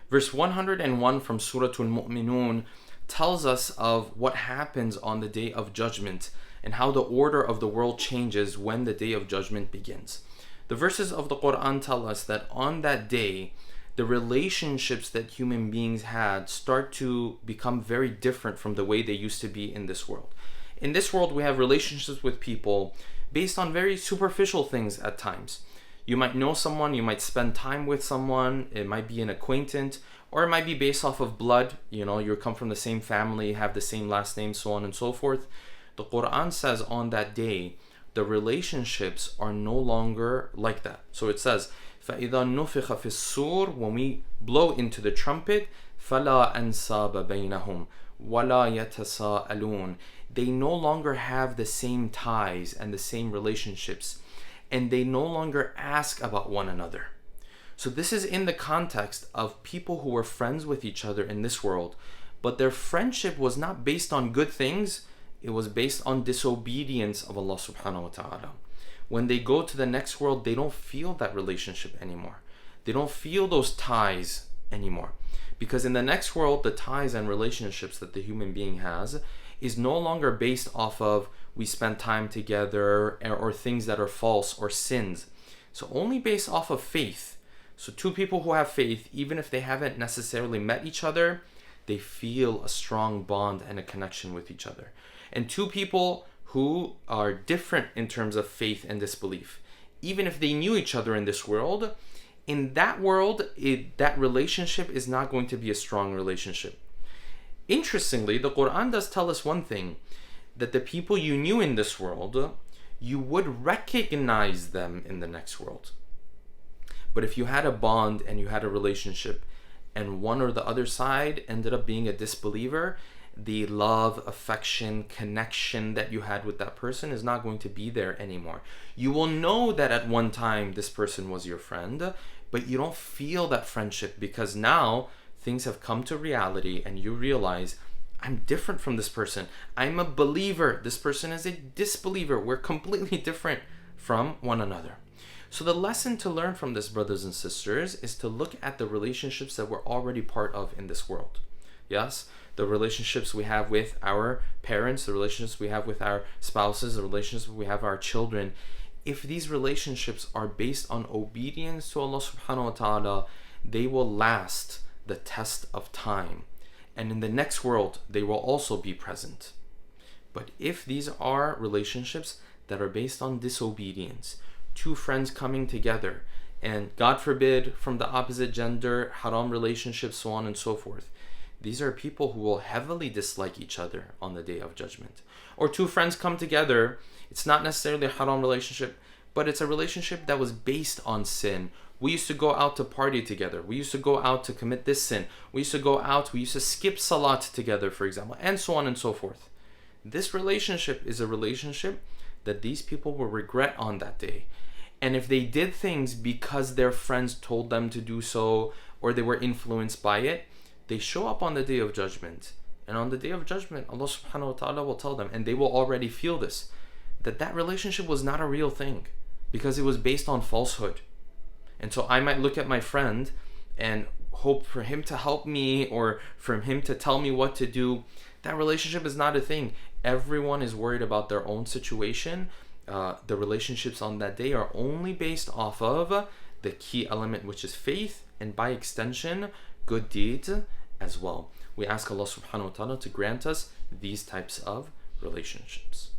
Verse 101 from Surah Al-Mu'minun tells us of what happens on the Day of Judgment and how the order of the world changes when the Day of Judgment begins. The verses of the Quran tell us that on that day, the relationships that human beings had start to become very different from the way they used to be in this world. In this world, we have relationships with people based on very superficial things at times. You might know someone, you might spend time with someone, it might be an acquaintance, or it might be based off of blood, you come from the same family, have the same last name, so on and so forth. The Quran says on that day, the relationships are no longer like that. So it says, فَإِذَا نُفِخَ فِي الصُّورِ, when we blow into the trumpet, فَلَا أَنْسَابَ بَيْنَهُمْ وَلَا يَتَسَاءَلُونَ. They no longer have the same ties and the same relationships, and they no longer ask about one another. So this is in the context of people who were friends with each other in this world, but their friendship was not based on good things, it was based on disobedience of Allah subhanahu wa ta'ala. When they go to the next world, they don't feel that relationship anymore. They don't feel those ties anymore. Because in the next world, the ties and relationships that the human being has is no longer based off of we spend time together or things that are false or sins. So only based off of faith. So two people who have faith, even if they haven't necessarily met each other, they feel a strong bond and a connection with each other. And two people who are different in terms of faith and disbelief, even if they knew each other in this world, in that world, that relationship is not going to be a strong relationship. Interestingly, the Quran does tell us one thing, that the people you knew in this world, you would recognize them in the next world. But if you had a bond and you had a relationship and one or the other side ended up being a disbeliever, the love, affection, connection that you had with that person is not going to be there anymore. You will know that at one time this person was your friend, but you don't feel that friendship because now things have come to reality and you realize, I'm different from this person. I'm a believer. This person is a disbeliever. We're completely different from one another. So the lesson to learn from this, brothers and sisters, is to look at the relationships that we're already part of in this world. Yes, the relationships we have with our parents, the relationships we have with our spouses, the relationships we have with our children. If these relationships are based on obedience to Allah subhanahu wa ta'ala, they will last the test of time. And in the next world, they will also be present. But if these are relationships that are based on disobedience, two friends coming together, and God forbid, from the opposite gender, haram relationships, so on and so forth, these are people who will heavily dislike each other on the Day of Judgment. Or two friends come together, it's not necessarily a haram relationship, but it's a relationship that was based on sin. We used to go out to party together. We used to go out to commit this sin. We used to skip salat together, for example, and so on and so forth. This relationship is a relationship that these people will regret on that day. And if they did things because their friends told them to do so, or they were influenced by it, they show up on the Day of Judgment. And on the Day of Judgment, Allah subhanahu wa ta'ala will tell them, and they will already feel this, that relationship was not a real thing because it was based on falsehood. And so I might look at my friend and hope for him to help me or for him to tell me what to do. That relationship is not a thing. Everyone is worried about their own situation. The relationships on that day are only based off of the key element, which is faith, and by extension, good deeds as well. We ask Allah subhanahu wa ta'ala to grant us these types of relationships.